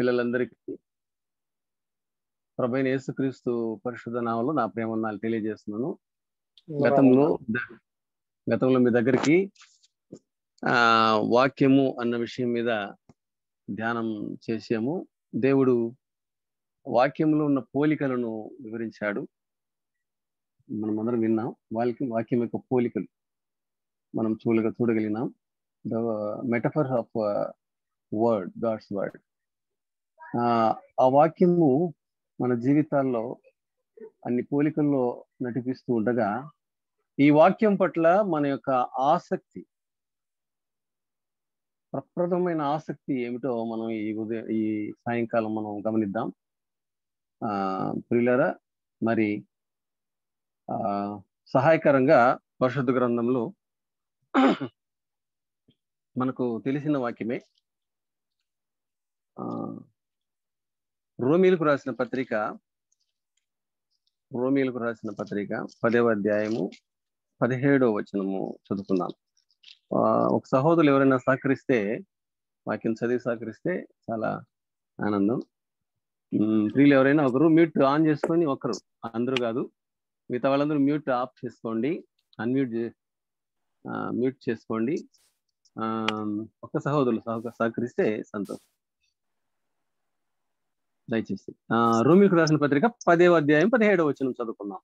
పిల్లలందరికీ ప్రభువైన యేసుక్రీస్తు పరిశుద్ధ నామములో నా ప్రేమను తెలియజేస్తున్నాను. గతంలో మీ దగ్గరికి వాక్యము అన్న విషయం మీద ధ్యానం చేసాము. దేవుడు వాక్యంలో ఉన్న పోలికలను వివరించాడు. మనం అందరం విన్నాం. వాక్యం యొక్క పోలికలు మనం చూడగలిగినాం. The metaphor of word, God's word. ఆ వాక్యము మన జీవితాల్లో అన్ని పోలికల్లో నడిపిస్తూ ఉండగా ఈ వాక్యం పట్ల మన యొక్క ఆసక్తి, ప్రప్రదమైన ఆసక్తి ఏమిటో మనం ఈ సాయంకాలం మనం గమనిద్దాం. ప్రియులారా, మరి సహాయకరంగా పరిశుద్ధ గ్రంథంలో మనకు తెలిసిన వాక్యమే. రోమీలకు రాసిన పత్రిక 10వ అధ్యాయము 17వ వచనము చదువుకుందాం. ఒక సహోదరులు ఎవరైనా సహకరిస్తే, వాక్యం చదివి సహకరిస్తే చాలా ఆనందం. ప్రియులు ఎవరైనా ఒకరు మ్యూట్ ఆన్ చేసుకొని, ఒకరు, అందరూ కాదు, మిగతా వాళ్ళందరూ మ్యూట్ ఆఫ్ చేసుకోండి, మ్యూట్ చేసుకోండి. ఒక సహోదరులు సహకరిస్తే సంతోషం. దయచేసి రోమీలకు రాసిన పత్రిక 10వ అధ్యాయం 17వ వచనం చదువుకుందాం.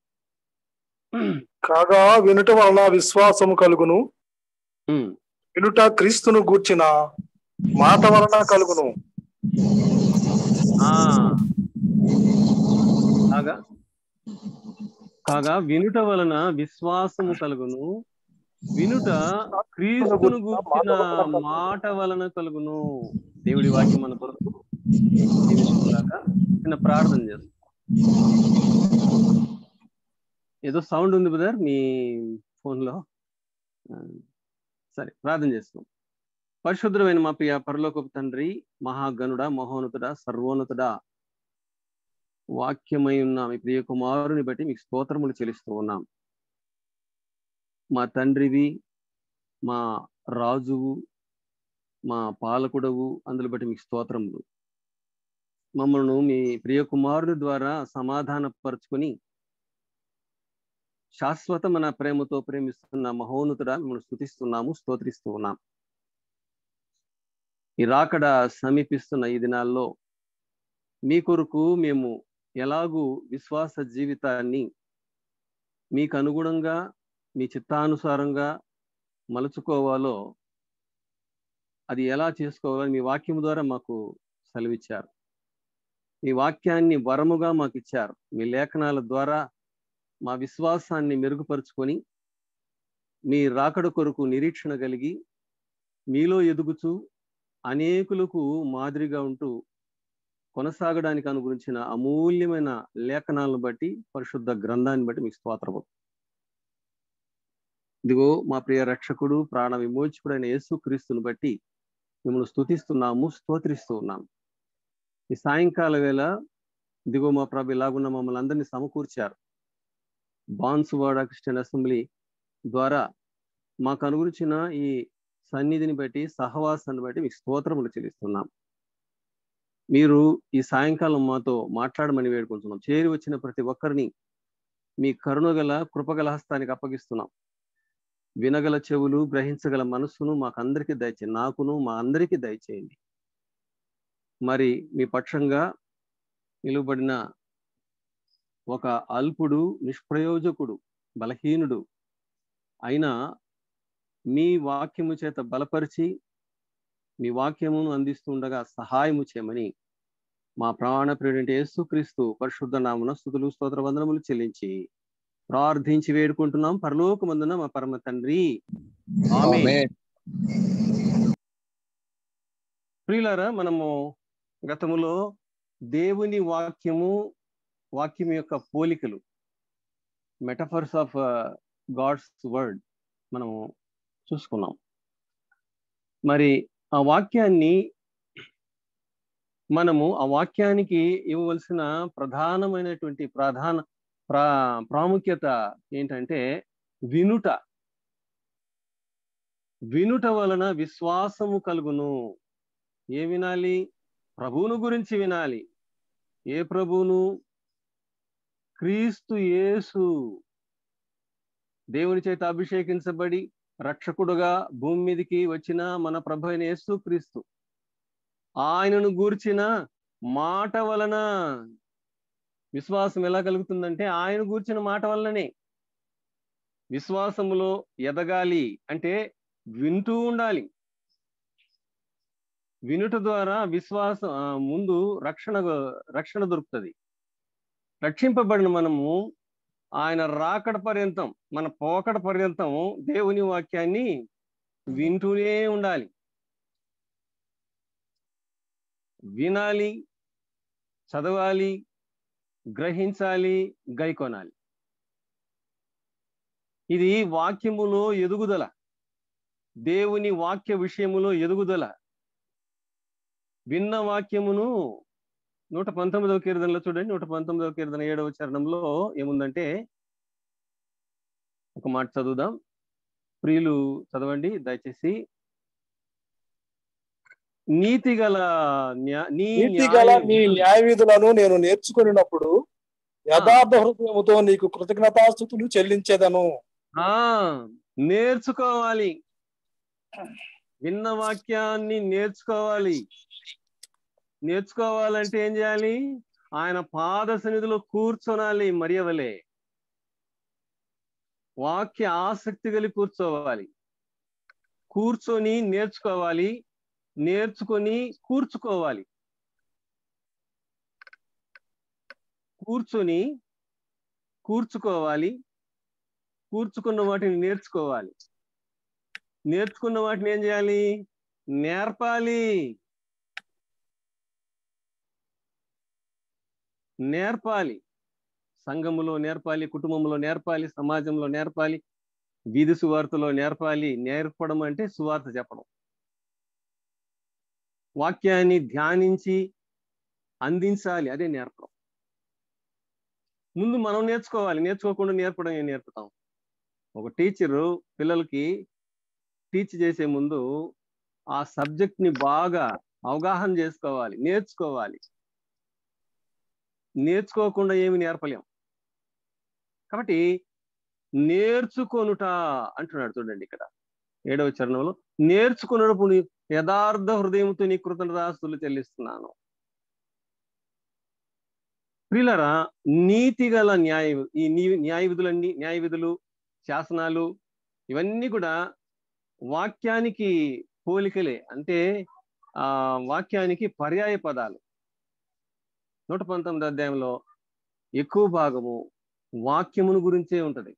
కాగా వినుట వలన విశ్వాసము కలుగును, వినుట క్రీస్తును గూర్చిన మాట వలన కలుగును. కాగా వినుట వలన విశ్వాసము కలుగును, వినుట క్రీస్తును గూర్చిన మాట వలన కలుగును. దేవుడి వాక్యం మన కొరకు చిన్న ప్రార్థన చేస్తాం. ఏదో సౌండ్ ఉంది బ్రదర్ మీ ఫోన్లో. సరే, ప్రార్థన చేస్తాం. పరిశుద్ధమైన మా ప్రియ పరలోకపు తండ్రి, మహాగణుడ, మహోన్నతుడ, సర్వోన్నతుడ, వాక్యమై ఉన్న మీ ప్రియ కుమారుని బట్టి మీకు స్తోత్రములు చెల్లిస్తూ ఉన్నాం. మా తండ్రివి, మా రాజువు, మా పాలకుడవు, అందులో బట్టి మీకు స్తోత్రములు. మమ్మల్ని మీ ప్రియ కుమారుని ద్వారా సమాధానపరుచుకొని శాశ్వతమైన ప్రేమతో ప్రేమిస్తున్న మహోన్నతుడా, మిమ్మల్ని స్తుతిస్తున్నాము, స్తోత్రిస్తూ ఉన్నాం. ఈ రాకడ సమీపిస్తున్న ఈ దినాల్లో మీ కొరకు మేము ఎలాగూ విశ్వాస జీవితాన్ని మీకు అనుగుణంగా, మీ చిత్తానుసారంగా మలుచుకోవాలో, అది ఎలా చేసుకోవాలో మీ వాక్యం ద్వారా మాకు సెలవిచ్చారు. మీ వాక్యాన్ని వరముగా మాకు ఇచ్చారు. మీ లేఖనాల ద్వారా మా విశ్వాసాన్ని మెరుగుపరుచుకొని మీ రాకడ కొరకు నిరీక్షణ కలిగి మీలో ఎదుగుచూ అనేకులకు మాదిరిగా ఉంటూ కొనసాగడానికి అనుగురించిన అమూల్యమైన లేఖనాలను బట్టి, పరిశుద్ధ గ్రంథాన్ని బట్టి మీకు స్తోత్రము. ఇదిగో మా ప్రియ రక్షకుడు, ప్రాణ విమోచకుడైన యేసుక్రీస్తుని బట్టి మిమ్మల్ని స్తుతిస్తున్నాము, స్తోత్రిస్తూ ఉన్నాము. ఈ సాయంకాల వేళ ఇదిగో మా ప్రభు ఇలాగున్న మమ్మల్ని అందరినీ సమకూర్చారు. బాన్సువాడ క్రిస్టియన్ అసెంబ్లీ ద్వారా మాకు అనుగురించిన ఈ సన్నిధిని బట్టి, సహవాసాన్ని బట్టి మీకు స్తోత్రములు చెల్లిస్తున్నాం. మీరు ఈ సాయంకాలం మాతో మాట్లాడమని వేడుకుంటున్నాం. చేరి వచ్చిన ప్రతి ఒక్కరిని మీ కరుణగల, కృపగల హస్తానికి అప్పగిస్తున్నాం. వినగల చెవులు, గ్రహించగల మనస్సును మాకందరికీ దయచేయండి. నాకును మా అందరికీ దయచేయండి. మరి మీ పక్షంగా నిలువబడిన ఒక అల్పుడు, నిష్ప్రయోజకుడు, బలహీనుడు అయినా మీ వాక్యము చేత బలపరిచి మీ వాక్యమును అందిస్తుండగా సహాయము చేయమని మా ప్రాణ ప్రియుడైన యేసుక్రీస్తు పరిశుద్ధ నామమున స్తుతులు, స్తోత్ర, వందనములు చెల్లించి ప్రార్థించి వేడుకుంటున్నాం. పరలోకమందున మా పరమ తండ్రి, ఆమేన్. ప్రియులారా, మనము గతములో దేవుని వాక్యం యొక్క పోలికలు, మెటఫర్స్ ఆఫ్ గాడ్స్ వర్డ్ మనము చూసుకున్నాం. మరి ఆ వాక్యానికి ఇవ్వవలసిన ప్రధానమైనటువంటి ప్రాముఖ్యత ఏంటంటే వినుట వలన విశ్వాసము కలుగును. ఏ వినాలి? ప్రభువును గురించి వినాలి. ఏ ప్రభువును? క్రీస్తు యేసు, దేవుని చేత అభిషేకించబడి రక్షకుడుగా భూమి మీదకి వచ్చిన మన ప్రభు అయిన యేసు క్రీస్తు, ఆయనను గూర్చిన మాట వలన విశ్వాసం ఎలా కలుగుతుందంటే ఆయన గూర్చిన మాట వలననే. విశ్వాసములో ఎదగాలి అంటే వింటూ ఉండాలి. వినుట ద్వారా విశ్వాసం ముందు రక్షణ దొరుకుతుంది. రక్షింపబడిన మనము ఆయన రాకడ పర్యంతం, మన పోకడ పర్యంతం దేవుని వాక్యాన్ని వింటూనే ఉండాలి. వినాలి, చదవాలి, గ్రహించాలి, గైకొనాలి. ఇది వాక్యములో ఎదుగుదల, దేవుని వాక్య విషయములో ఎదుగుదల. విన్న వాక్యమును 119వ కీర్తనలో చూడండి, 119వ కీర్తన 7వ చరణంలో ఏముందంటే, ఒక మాట చదువుదాం. ప్రియులు చదవండి దయచేసి. నీతిగల నీ న్యాయ విధులను నేను నేర్చుకున్నప్పుడు యథార్థ హృదయముతో నీకు కృతజ్ఞతాస్తుతులు చెల్లించేదను. నేర్చుకోవాలి, విన్న వాక్యాన్ని నేర్చుకోవాలి. నేర్చుకోవాలంటే ఏం చేయాలి? ఆయన పాద సన్నిధిలో కూర్చొనాలి. మరియవలే వాక్య ఆసక్తి కలిగి కూర్చోవాలి. కూర్చొని నేర్చుకోవాలి, నేర్చుకొని కూర్చుకోవాలి. కూర్చొని కూర్చుకోవాలి, కూర్చుకున్న వాటిని నేర్చుకోవాలి. నేర్చుకున్న వాటిని ఏం చేయాలి? నేర్పాలి. నేర్పాలి, సంఘములో నేర్పాలి, కుటుంబంలో నేర్పాలి, సమాజంలో నేర్పాలి, వీధి సువార్తలో నేర్పాలి. నేర్పడం అంటే సువార్త చెప్పడం. వాక్యాన్ని ధ్యానించి అందించాలి, అదే నేర్పడం. ముందు మనం నేర్చుకోవాలి. నేర్చుకోకుండా నేర్పడం ఏం నేర్పుతాం? ఒక టీచరు పిల్లలకి టీచ్ చేసే ముందు ఆ సబ్జెక్ట్ ని బాగా అవగాహన చేసుకోవాలి, నేర్చుకోవాలి. నేర్చుకోకుండా ఏమి నేర్పలేం. కాబట్టి నేర్చుకొనుట అంటున్నాడు చూడండి ఇక్కడ 7వ చరణంలో. నేర్చుకున్నప్పుడు యథార్థ హృదయంతో నీ కృతజ్ఞతాస్తుతులు చెల్లిస్తున్నాను. ప్రియులారా, నీతి గల ఈ న్యాయ విధులు, శాసనాలు ఇవన్నీ కూడా వాక్యానికి పోలికలే, అంటే వాక్యానికి పర్యాయ పదాలు. 119వ అధ్యాయంలో ఎక్కువ భాగము వాక్యమును గురించే ఉంటది.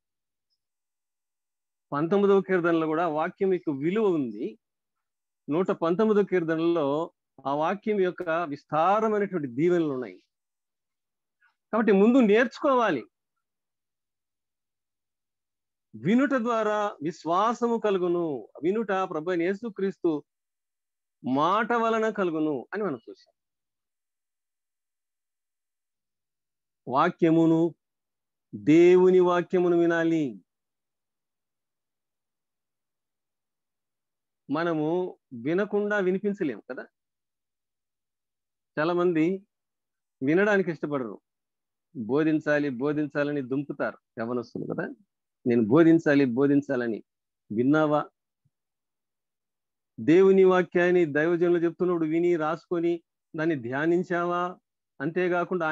19వ కీర్తనలో కూడా వాక్యం యొక్క విలువ ఉంది. 119వ కీర్తనలో ఆ వాక్యం యొక్క విస్తారమైనటువంటి దీవెనలు ఉన్నాయి. కాబట్టి ముందు నేర్చుకోవాలి. వినుట ద్వారా విశ్వాసము కలుగును. వినుట ప్రభువైన యేసుక్రీస్తు మాట వలన కలుగును అని మనం చూసాం. వాక్యమును, దేవుని వాక్యమును వినాలి. మనము వినకుండా వినిపించలేము కదా. చాలా మంది వినడానికి ఇష్టపడరు, బోధించాలని దుంపుతారు యవనస్తులు కదా. నేను బోధించాలని విన్నావా? దేవుని వాక్యాన్ని దైవజనులు చెప్తున్నప్పుడు విని రాసుకొని దాన్ని ధ్యానించావా? అంతేకాకుండా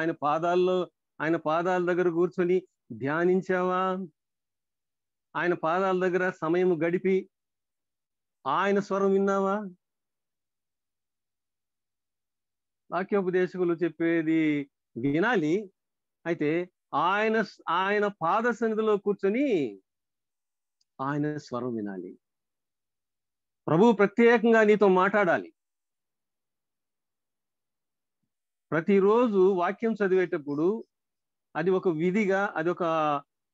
ఆయన పాదాల దగ్గర కూర్చొని ధ్యానించావా? ఆయన పాదాల దగ్గర సమయం గడిపి ఆయన స్వరం విన్నావా? వాక్యోపదేశకులు చెప్పేది వినాలి. అయితే ఆయన పాద సన్నిధిలో కూర్చొని ఆయన స్వరం వినాలి. ప్రభువు ప్రత్యేకంగా నీతో మాట్లాడాలి. ప్రతిరోజు వాక్యం చదివేటప్పుడు అది ఒక విధిగా, అది ఒక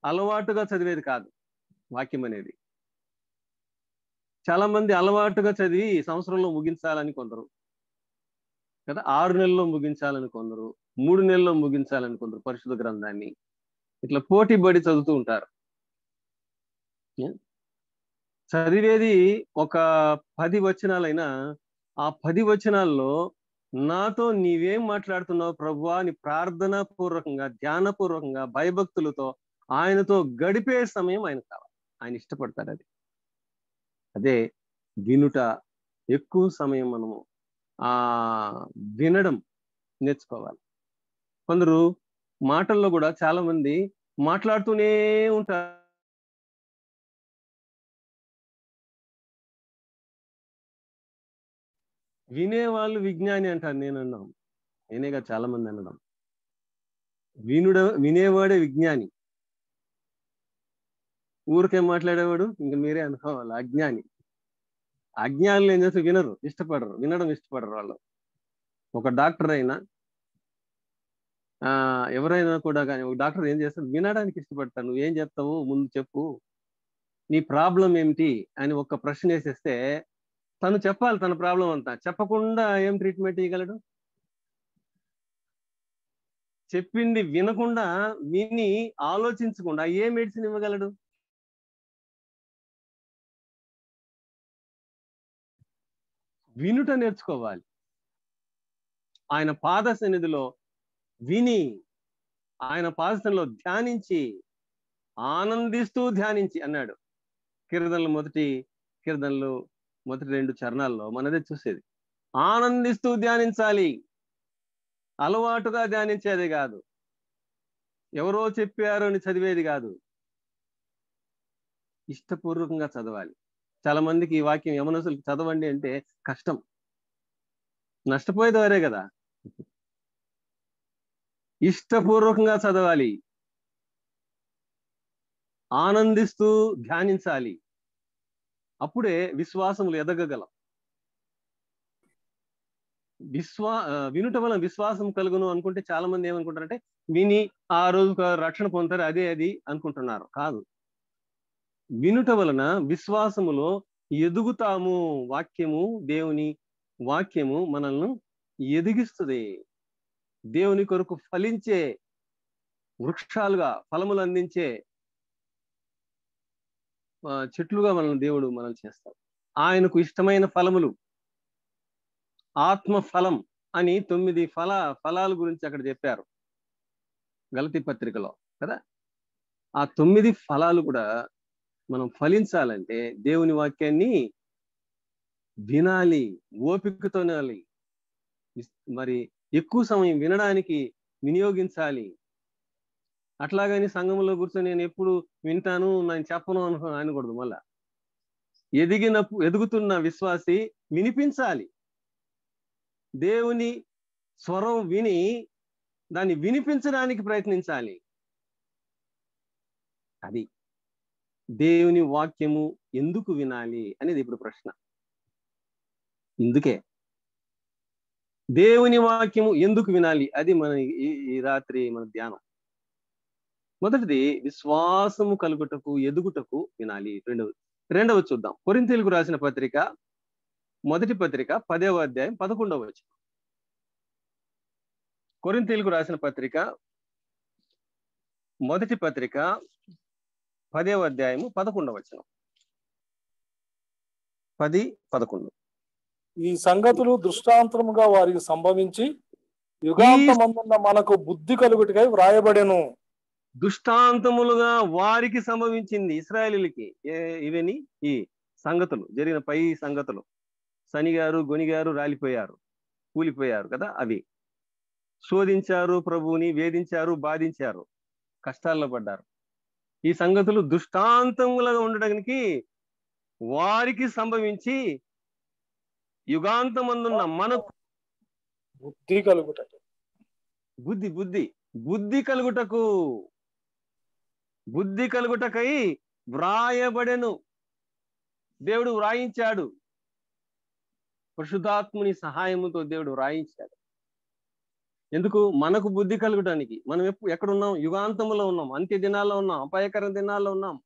అలవాటుగా చదివేది కాదు. వాక్యం అనేది చాలా మంది అలవాటుగా చదివి సంవత్సరంలో ముగించాలని కొందరు కదా, 6 నెలల్లో ముగించాలని కొందరు, 3 నెలల్లో ముగించాలని కొందరు పరిశుద్ధ గ్రంథాన్ని ఇట్లా పోటీ పడి చదువుతూ ఉంటారు. చదివేది ఒక 10 వచనాలైనా ఆ 10 వచనాల్లో నాతో నీవేం మాట్లాడుతున్నావు ప్రభువా అని ప్రార్థనా పూర్వకంగా, ధ్యానపూర్వకంగా, భయభక్తులతో ఆయనతో గడిపే సమయం ఆయన కావాలి. ఆయన ఇష్టపడతారు అది. అదే వినుట. ఎక్కువ సమయం మనము వినడం నేర్చుకోవాలి. కొందరు మాటల్లో కూడా చాలా మంది మాట్లాడుతూనే ఉంటారు. వినేవాళ్ళు విజ్ఞాని అంటారు. నేను అన్నాను, నేనేగా చాలా మంది అనడం. వినేవాడే విజ్ఞాని. ఊరికే మాట్లాడేవాడు ఇంకా మీరే అనుకోవాలి అజ్ఞాని. అజ్ఞానులు ఏం చేస్తే వినరు, ఇష్టపడరు, వినడం ఇష్టపడరు వాళ్ళు. ఒక డాక్టర్ అయినా ఎవరైనా కూడా కానీ, ఒక డాక్టర్ ఏం చేస్తారు, వినడానికి ఇష్టపడతారు. నువ్వేం చెప్తావు ముందు చెప్పు, నీ ప్రాబ్లం ఏమిటి అని ఒక ప్రశ్న వేసేస్తే తను చెప్పాలి తన ప్రాబ్లం అంతా. చెప్పకుండా ఏం ట్రీట్మెంట్ ఇవ్వగలడు? చెప్పింది వినకుండా, విని ఆలోచించకుండా ఏ మెడిసిన్ ఇవ్వగలడు? వినుట నేర్చుకోవాలి. ఆయన పాద సన్నిధిలో విని, ఆయన పాద సన్నిధిలో ధ్యానించి, ఆనందిస్తూ ధ్యానించి అన్నాడు. కీర్తనలు మొదటి 2 చరణాల్లో మనదే చూసేది. ఆనందిస్తూ ధ్యానించాలి. అలవాటుగా ధ్యానించేది కాదు, ఎవరో చెప్పారు అని చదివేది కాదు, ఇష్టపూర్వకంగా చదవాలి. చాలా మందికి ఈ వాక్యం యమనసులకు చదవండి అంటే కష్టం. నష్టపోయేది వారే కదా. ఇష్టపూర్వకంగా చదవాలి, ఆనందిస్తూ ధ్యానించాలి. అప్పుడే విశ్వాసములు ఎదగగలం. వినుట వలన విశ్వాసం కలుగును అనుకుంటే చాలా మంది ఏమనుకుంటారంటే, విని ఆ రోజు రక్షణ పొందుతారు, అదే అది అనుకుంటున్నారు. కాదు, వినుట వలన విశ్వాసములో ఎదుగుతాము. దేవుని వాక్యము మనల్ని ఎదిగిస్తుంది. దేవుని కొరకు ఫలించే వృక్షాలుగా, ఫలములు అందించే చెట్లుగా దేవుడు మనల్ని చేస్తాడు. ఆయనకు ఇష్టమైన ఫలములు, ఆత్మ ఫలం అని 9 ఫలాల గురించి అక్కడ చెప్పారు గలతీ పత్రికలో కదా. ఆ 9 ఫలాలు కూడా మనం ఫలించాలంటే దేవుని వాక్యాన్ని వినాలి, ఓపికతో వినాలి, మరి ఎక్కువ సమయం వినడానికి వినియోగించాలి. అట్లాగని సంఘంలో కూర్చొని నేను ఎప్పుడు వింటాను, నేను చెప్పను అనకూడదు. మళ్ళా ఎదుగుతున్న విశ్వాసి వినిపించాలి. దేవుని స్వరం విని దాన్ని వినిపించడానికి ప్రయత్నించాలి. అది దేవుని వాక్యము ఎందుకు వినాలి అనేది ఇప్పుడు ప్రశ్న. ఇందుకే దేవుని వాక్యము ఎందుకు వినాలి, అది మన ఈ రాత్రి మన ధ్యానం. మొదటిది విశ్వాసము కలుగుటకు, ఎదుగుటకు వినాలి. రెండవ చూద్దాం. కొరింథీయులకు రాసిన పత్రిక, మొదటి పత్రిక 10వ అధ్యాయం 11వ వచనం. కొరింథీయులకు రాసిన పత్రిక, మొదటి పత్రిక 10వ అధ్యాయము 11వ వచనం. 10-11. ఈ సంగతులు దృష్టాంతముగా వారికి సంభవించి యుగాంతమందున్న మనకు బుద్ధి కలుగుటకై వ్రాయబడెను. దృష్టాంతములుగా వారికి సంభవించింది ఇశ్రాయేలీయులకి. ఇవని ఈ సంగతులు జరిగిన పై సంగతులు. శనిగారు, గొనిగారు, రాలిపోయారు, కూలిపోయారు కదా. అవి శోధించారు, ప్రభువుని వేధించారు, బాధించారు, కష్టాల్లో పడ్డారు. ఈ సంగతులు దృష్టాంతములుగా ఉండడానికి వారికి సంభవించి యుగాంతమందున్న మనకు బుద్ధి కలుగుటకు, బుద్ధి కలుగుటకై వ్రాయబడెను. దేవుడు వ్రాయించాడు, పరిశుద్ధాత్ముని సహాయముతో దేవుడు వ్రాయించాడు. ఎందుకు? మనకు బుద్ధి కలుగటానికి. మనం ఎక్కడున్నాం? యుగాంతములో ఉన్నాం, అంత్య దినాల్లో ఉన్నాం, అపాయకర దినాల్లో ఉన్నాం.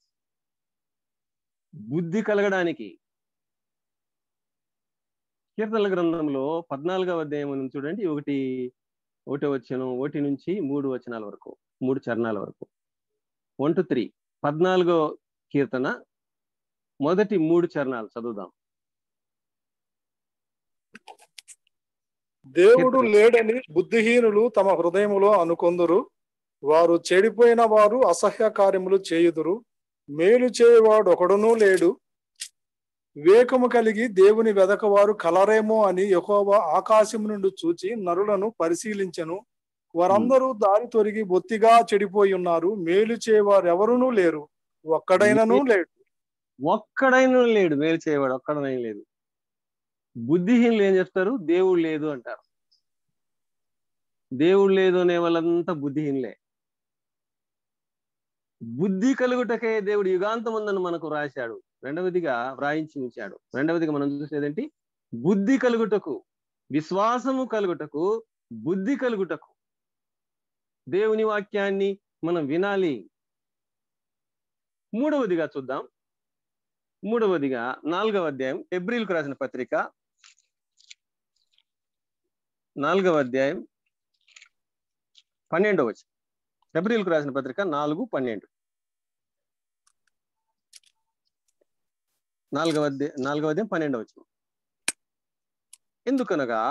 బుద్ధి కలగడానికి. కీర్తనల గ్రంథంలో 14వ అధ్యాయం నుంచి చూడండి, 1వ వచనం, 1 నుంచి 3 వచనాల వరకు, 3 చరణాల వరకు. 1 to 3 14వ కీర్తన మొదటి 3 చరణాలు చదువుదాం. దేవుడు లేడని బుద్ధిహీనులు తమ హృదయములో అనుకొందురు. వారు చెడిపోయిన వారు అసహ్య కార్యములు చేయుదురు. మేలు చేయవాడు ఒకడునూ లేడు. వివేకము కలిగి దేవుని వెదకవారు కలరేమో అని యెహోవా ఆకాశం నుండి చూచి నరులను పరిశీలించెను. వారందరూ దారి తొరిగి బొత్తిగా చెడిపోయి ఉన్నారు. మేలు చేయవారు ఎవరునూ లేరు, ఒక్కడైనను లేడు. ఒక్కడైనా లేడు, మేలు చేయవాడు ఒక్కడైనా లేదు. బుద్ధిహీనులు ఏం చెప్తారు? దేవుడు లేదు అంటారు. దేవుడు లేదు అనే వాళ్ళంతా బుద్ధిహీనులే. బుద్ధి కలుగుటకే దేవుడు యుగాంతమందును మనకు రాశాడు, రెండవదిగా వ్రాయించి ఉంచాడు. రెండవదిగా మనం చూసేదేంటి? బుద్ధి కలుగుటకు, విశ్వాసము కలుగుటకు, బుద్ధి కలుగుటకు దేవుని వాక్యాన్ని మనం వినాలి. మూడవదిగా చూద్దాం. మూడవదిగా 4వ అధ్యాయం, హెబ్రీయులకు రాసిన పత్రిక 4వ అధ్యాయం 12వ వచనం. హెబ్రీయులకు రాసిన పత్రిక 4:12. 4వ అధ్యాయం 12వ వచనం. ఎందుకనగా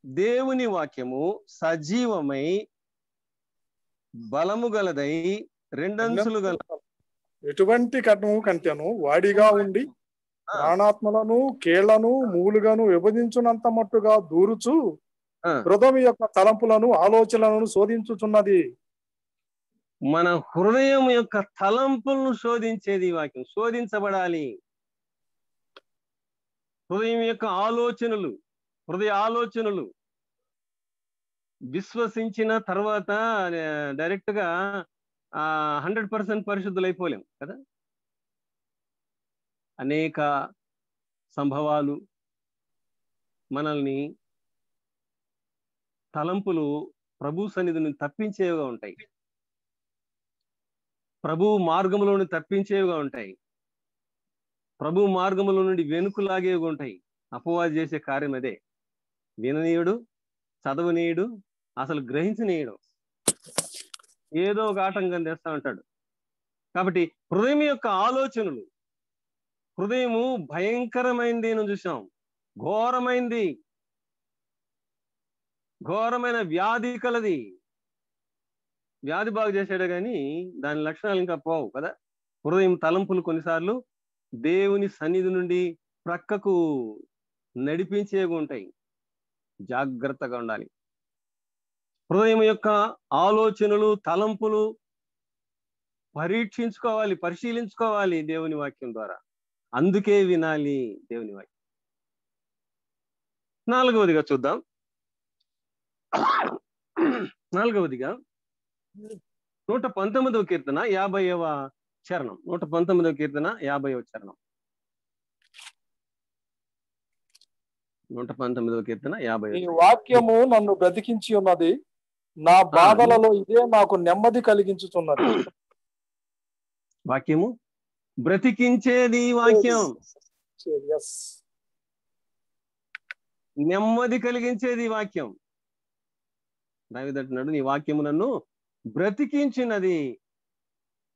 దేవుని వాక్యము సజీవమై బలము గలదై రెండంచులు గల ఎటువంటి కట్నము కంటెను వాడిగా ఉండి ప్రాణాత్మలను కీళ్లను మూలుగాను విభజించునంత మట్టుగా దూరుచు హృదయం యొక్క తలంపులను ఆలోచనలను శోధించుచున్నది. మన హృదయం యొక్క తలంపులను శోధించేది వాక్యం. శోధించబడాలి. హృదయం యొక్క ఆలోచనలు, హృదయ ఆలోచనలు విశ్వసించిన తర్వాత డైరెక్ట్ గా 100% పరిశుద్ధులైపోలేం కదా. అనేక సంభవాలు మనల్ని, తలంపులు ప్రభు సన్నిధిని తప్పించేవిగా ఉంటాయి, ప్రభు మార్గంలోని తప్పించేవిగా ఉంటాయి, ప్రభు మార్గముల నుండి వెనుకలాగేవి ఉంటాయి. అపవాది చేసే కార్యం అదే. విననీయుడు, చదవనీయుడు, అసలు గ్రహించనీయుడు, ఏదో ఒక ఆటంకం తెస్తా ఉంటాడు. కాబట్టి హృదయం యొక్క ఆలోచనలు, హృదయము భయంకరమైంది అని చూసాం, ఘోరమైంది, ఘోరమైన వ్యాధి కలది. వ్యాధి బాగు చేసాడే కానీ దాని లక్షణాలు ఇంకా పోవు కదా. హృదయం తలంపులు కొన్నిసార్లు దేవుని సన్నిధి నుండి ప్రక్కకు నడిపించేవి ఉంటాయి. జాగ్రత్తగా ఉండాలి. హృదయం యొక్క ఆలోచనలు, తలంపులు పరీక్షించుకోవాలి, పరిశీలించుకోవాలి దేవుని వాక్యం ద్వారా. అందుకే వినాలి దేవుని వాక్యం. 4వదిగా చూద్దాం. 4వదిగా 119వ కీర్తన 50వ చరణం. 119వ కీర్తన 50వ చరణం. 119వ కీర్తన 50వ. ఈ వాక్యము నన్ను బ్రతికించి ఉన్నది, నా బాధలలో ఇదే నాకు నెమ్మది కలిగించుతున్నది. వాక్యము బ్రతికించేది వాక్యం, నెమ్మది కలిగించేది వాక్యం. దావీదు అంటున్నాడు, నీ వాక్యము నన్ను బ్రతికించినది.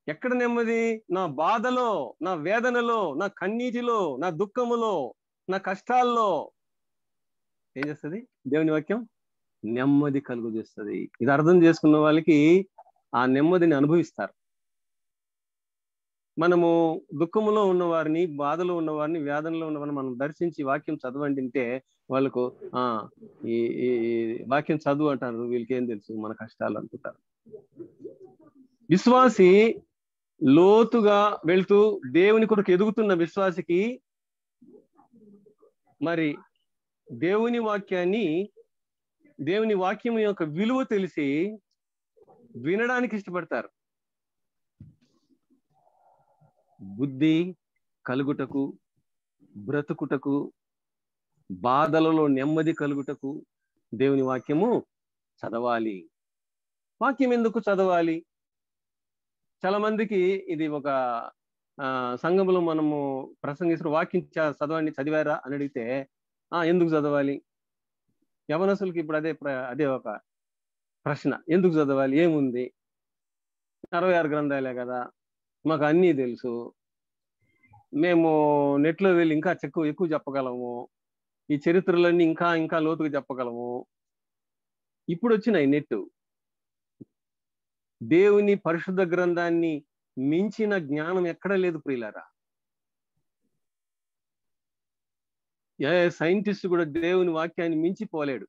ఎక్కడ నెమ్మది? నా బాధలో, నా వేదనలో, నా కన్నీటిలో, నా దుఃఖములో, నా కష్టాల్లో ఏం చేస్తుంది దేవుని వాక్యం? నెమ్మది కలుగు చేస్తుంది. ఇది అర్థం చేసుకున్న వాళ్ళకి ఆ నెమ్మదిని అనుభవిస్తారు. మనము దుఃఖములో ఉన్నవారిని, బాధలో ఉన్నవారిని, వేదనలో ఉన్నవారిని మనం దర్శించి వాక్యం చదవండి అంటే వాళ్ళకు ఈ వాక్యం చదువు అంటారు, వీళ్ళకి ఏం తెలుసు మన కష్టాలు అనుకుంటారు. విశ్వాసి లోతుగా వెళ్తూ దేవుని కొరకు ఎదుగుతున్న విశ్వాసికి మరి దేవుని వాక్యాన్ని, దేవుని వాక్యం యొక్క విలువ తెలిసి వినడానికి ఇష్టపడతారు. బుద్ధి కలుగుటకు, బ్రతుకుటకు, బాధలలో నెమ్మది కలుగుటకు దేవుని వాక్యము చదవాలి. వాక్యం ఎందుకు చదవాలి? చాలా మందికి ఇది ఒక సంఘంలో మనము ప్రసంగిస్తున్న వాక్యం చదవండి, చదివారా అని అడిగితే ఎందుకు చదవాలి? యవనస్తులకి ఇప్పుడు అదే ఒక ప్రశ్న. ఎందుకు చదవాలి? ఏముంది? 66 గ్రంథాలే కదా, మాకు అన్నీ తెలుసు, మేము నెట్లో వెళ్ళి ఇంకా ఎక్కువ చెప్పగలము, ఈ చరిత్రలన్నీ ఇంకా ఇంకా లోతుగా చెప్పగలము. ఇప్పుడు వచ్చినాయి నెట్. దేవుని పరిశుద్ధ గ్రంథాన్ని మించిన జ్ఞానం ఎక్కడ లేదు ప్రియులారా. సైంటిస్ట్ కూడా దేవుని వాక్యాన్ని మించిపోలేడు.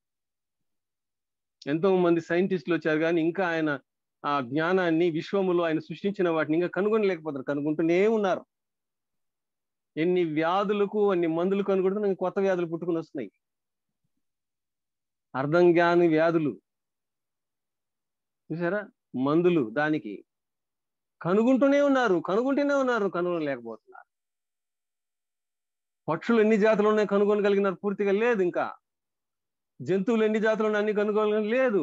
ఎంతో మంది సైంటిస్టులు వచ్చారు కానీ ఇంకా ఆయన ఆ జ్ఞానాన్ని, విశ్వములో ఆయన సృష్టించిన వాటిని ఇంకా కనుగొనలేకపోతారు. కనుగొంటూనే ఉన్నారు. ఎన్ని వ్యాధులకు అన్ని మందులు కనుగొంటున్నా కొత్త వ్యాధులు పుట్టుకుని వస్తున్నాయి. అర్థం కాని వ్యాధులు చూసారా, మందులు దానికి కనుగొంటూనే ఉన్నారు, కనుగొనలేకపోతున్నారు. పక్షులు ఎన్ని జాతులు ఉన్నాయి కనుగొనగలిగినారు పూర్తిగా లేదు. ఇంకా జంతువులు ఎన్ని జాతులు ఉన్నాయి అన్ని కనుగొనగలిగిన లేదు.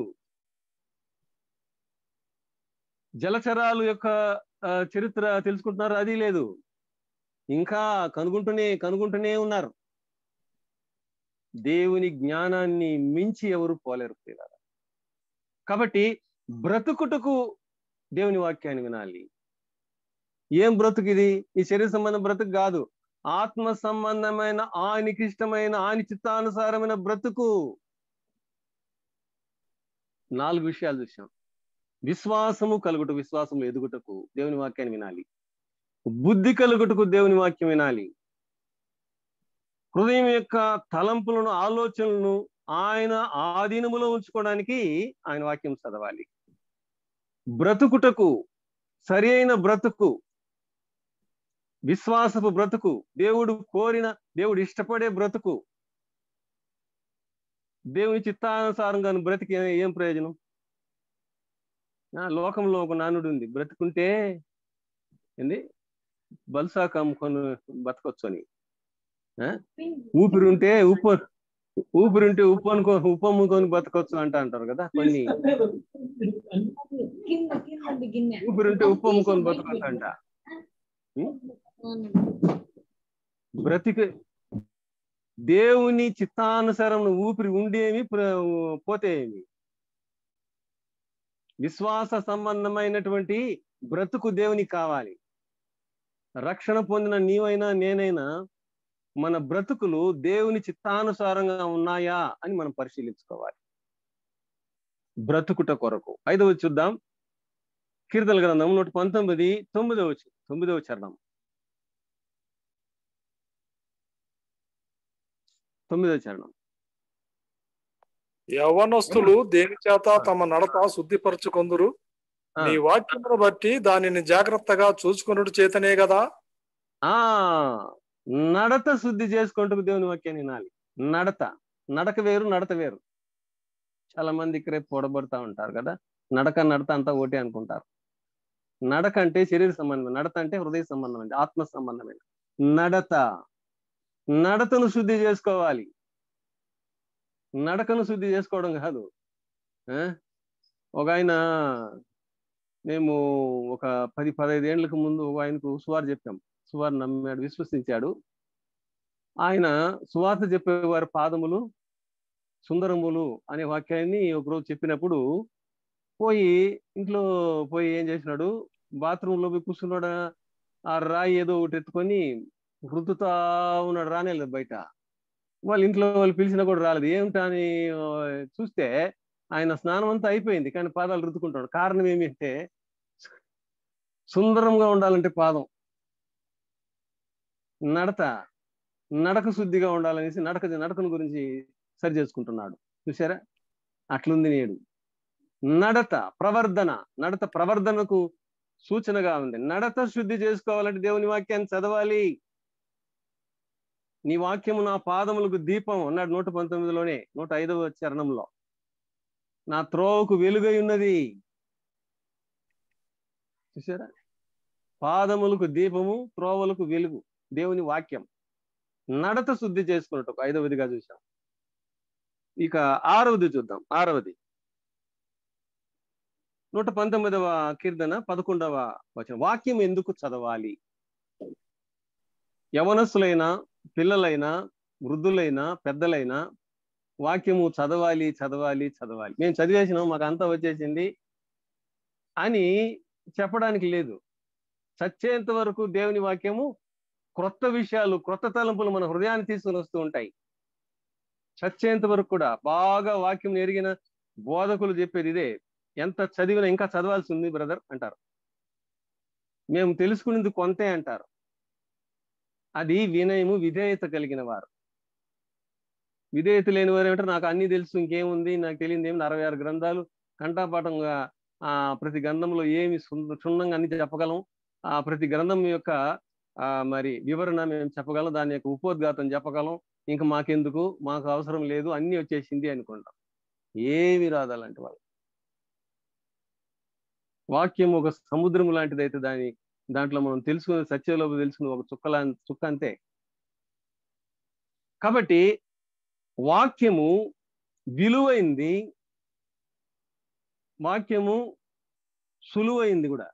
జలచరాలు యొక్క చరిత్ర తెలుసుకుంటున్నారు, అది లేదు. ఇంకా కనుగొంటూనే ఉన్నారు. దేవుని జ్ఞానాన్ని మించి ఎవరు పోలేరు. కాబట్టి బ్రతుకుటకు దేవుని వాక్యాన్ని వినాలి. ఏం బ్రతుకు ఇది? ఈ శరీర సంబంధం బ్రతుకు కాదు, ఆత్మ సంబంధమైన, ఆయనకి ఇష్టమైన, ఆయన చిత్తానుసారమైన బ్రతుకు. 4 విషయాలు చూసాం. విశ్వాసము కలుగుట, విశ్వాసము ఎదుగుటకు దేవుని వాక్యాన్ని వినాలి. బుద్ధి కలుగుటకు దేవుని వాక్యం వినాలి. హృదయం యొక్క తలంపులను, ఆలోచనలను ఆయన ఆధీనములో ఉంచుకోవడానికి ఆయన వాక్యం చదవాలి. బ్రతుకుటకు, సరి అయిన బ్రతుకు, విశ్వాసపు బ్రతుకు, దేవుడు కోరిన, దేవుడు ఇష్టపడే బ్రతుకు, దేవుని చిత్తానుసారంగా బ్రతికి ఏం ప్రయోజనం? లోకంలో ఒక నానుడు ఉంది, బ్రతుకుంటే ఏంది బల్సాక అమ్ముకొని బతకొచ్చు అని. ఊపిరుంటే ఉప్పు అమ్ముకొని బతకొచ్చు అంటారు కదా కొన్ని. ఊపిరుంటే ఉప్పు అమ్ముకొని బతకొచ్చు అంట. బ్రతికి దేవుని చిత్తానుసారం ఊపిరి ఉండేమి పోతే ఏమి? విశ్వాస సంబంధమైనటువంటి బ్రతుకు దేవునికి కావాలి. రక్షణ పొందిన నీవైనా నేనైనా మన బ్రతుకులు దేవుని చిత్తానుసారంగా ఉన్నాయా అని మనం పరిశీలించుకోవాలి. బ్రతుకుట కొరకు 5వ చూద్దాం. కీర్తనల గ్రంథం 119 9వ చరణం. 9వ చరణం. యవ్వనస్తులు దేని చేత తమ నడత శుద్ధిపరచుకొందురు? నీ వాక్యమును బట్టి దానిని జాగ్రత్తగా చూసుకొనుట చేతనే కదా. నడత శుద్ధి చేసుకుంటూ దేవుని వాక్యాన్ని వినాలి. నడక వేరు, నడత వేరు. చాలా మంది ఇక్కడే పొడబడుతూ ఉంటారు కదా, నడక అంతా ఒకటే అనుకుంటారు. నడక అంటే శరీర సంబంధం, నడత అంటే హృదయ సంబంధం, ఆత్మ సంబంధమైన నడతను శుద్ధి చేసుకోవాలి. నడకను శుద్ధి చేసుకోవడం కాదు. ఒక ఆయన, మేము ఒక 10-15 ఏళ్లకు ముందు ఆయనకు సువార్త చెప్పాం. సువార్త నమ్మాడు, విశ్వసించాడు. ఆయన సువార్త చెప్పేవారి పాదములు సుందరములు అనే వాక్యాన్ని ఒకరోజు చెప్పినప్పుడు ఇంట్లో పోయి ఏం చేసినాడు, బాత్రూంలో పోయి కూర్చున్నాడు. ఆ రాయి ఏదో ఒకటి ఎత్తుకొని రుద్దుతా ఉన్నాడు, రానేలేదు బయట. వాళ్ళ ఇంట్లో వాళ్ళు పిలిచినా కూడా రాలేదు. ఏమిటా అని చూస్తే ఆయన స్నానం అంతా అయిపోయింది కానీ పాదాలు రుద్దుకుంటాడు. కారణం ఏమిటంటే సుందరంగా ఉండాలంటే పాదం, నడక శుద్ధిగా ఉండాలనేసి నడకను గురించి సరి చేసుకుంటున్నాడు. చూసారా, అట్లుంది నేడు. నడత ప్రవర్ధనకు సూచనగా ఉంది. నడత శుద్ధి చేసుకోవాలంటే దేవుని వాక్యాన్ని చదవాలి. నీ వాక్యము నా పాదములకు దీపం అన్నాడు 119లోనే 105వ చరణంలో. నా త్రోవకు వెలుగై ఉన్నది. చూసారా, పాదములకు దీపము, త్రోవలకు వెలుగు దేవుని వాక్యం. నడత శుద్ధి చేసుకున్నట్టు 5వదిగా చూసాం. ఇక 6వది చూద్దాం. 6వది 119వ కీర్తన 11వ వచనం. వాక్యం ఎందుకు చదవాలి? యవనస్తులైనా, పిల్లలైనా, వృద్ధులైనా, పెద్దలైనా వాక్యము చదవాలి. మేము చదివేసినాం, మాకు అంతా వచ్చేసింది అని చెప్పడానికి లేదు. చచ్చేంత వరకు దేవుని వాక్యము క్రొత్త విషయాలు, క్రొత్త తలంపులు మన హృదయాన్ని తీసుకుని వస్తూ ఉంటాయి. చచ్చేంత వరకు కూడా బాగా వాక్యం ఎరిగిన బోధకులు చెప్పేది ఇదే. ఎంత చదివినా ఇంకా చదవాల్సి ఉంది బ్రదర్ అంటారు. మేము తెలుసుకునేది కొంతే అంటారు. అది వినయము, విధేయత కలిగిన వారు. విధేయత లేని వారు ఏమంటారు, నాకు అన్ని తెలుసు, ఇంకేముంది, నాకు తెలియదు ఏమి, 66 గ్రంథాలు కంఠాపాఠంగా ప్రతి గ్రంథంలో ఏమి క్షుణ్ణంగా అన్ని చెప్పగలం, ప్రతి గ్రంథం యొక్క మరి వివరణ మేము చెప్పగలం, దాని యొక్క ఉపోద్ఘాతం చెప్పగలం, ఇంకా మాకెందుకు, మాకు అవసరం లేదు, అన్ని వచ్చేసింది అనుకుంటాం. ఏమి రాదు అలాంటి వాళ్ళు. వాక్యం ఒక సముద్రం లాంటిది అయితే దాంట్లో మనం తెలుసుకునే సత్యలోపు తెలుసుకుని ఒక చుక్క అంతే. కాబట్టి వాక్యము విలువైంది, వాక్యము సులువైంది కూడా.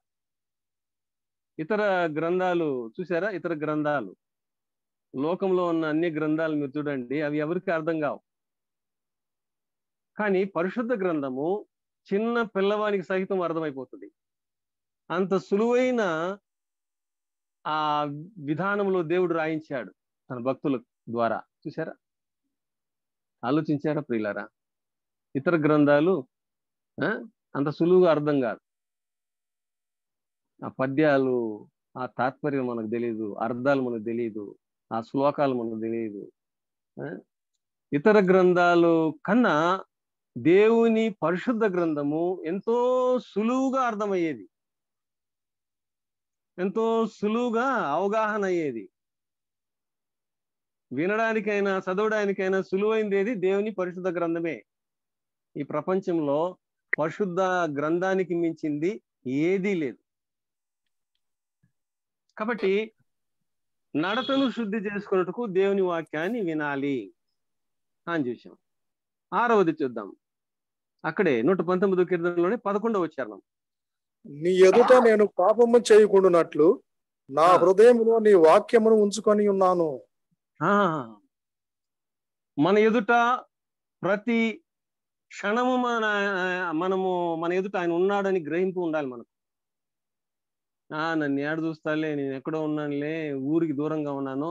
ఇతర గ్రంథాలు చూసారా, ఇతర గ్రంథాలు లోకంలో ఉన్న అన్ని గ్రంథాలు మీరు చూడండి, అవి ఎవరికి అర్థం కావు. కానీ పరిశుద్ధ గ్రంథము చిన్న పిల్లవానికి సహితం అర్థమైపోతుంది. అంత సులువైన ఆ విధానంలో దేవుడు రాయించాడు తన భక్తుల ద్వారా. చూసారా, ఆలోచించారా ప్రియులారా? ఇతర గ్రంథాలు అంత సులువుగా అర్థం కాదు. ఆ పద్యాలు, ఆ తాత్పర్యం మనకు తెలియదు, అర్థాలు మనకు తెలియదు, ఆ శ్లోకాలు మనకు తెలియదు. ఇతర గ్రంథాలు కన్నా దేవుని పరిశుద్ధ గ్రంథము ఎంతో సులువుగా అర్థమయ్యేది, ఎంతో సులువుగా అవగాహన అయ్యేది. వినడానికైనా చదవడానికైనా సులువైంది ఏది? దేవుని పరిశుద్ధ గ్రంథమే. ఈ ప్రపంచంలో పరిశుద్ధ గ్రంథానికి మించింది ఏదీ లేదు. కాబట్టి నడతను శుద్ధి చేసుకున్నట్టుకు దేవుని వాక్యాన్ని వినాలి అని చూసాం. 6వది చూద్దాం. అక్కడే 119 కీర్తనలోనే 11వ చరణం. నీ ఎదుట నేను పాపము చేయకుండానట్లు నా హృదయంలో నీ వాక్యమును ఉంచుకొని ఉన్నాను. మన ఎదుట ప్రతి క్షణము మన ఎదుట ఆయన ఉన్నాడని గ్రహింపు ఉండాలి మనకు. నన్ను ఏడ చూస్తాలే, నేను ఎక్కడో ఉన్నానులే, ఊరికి దూరంగా ఉన్నాను,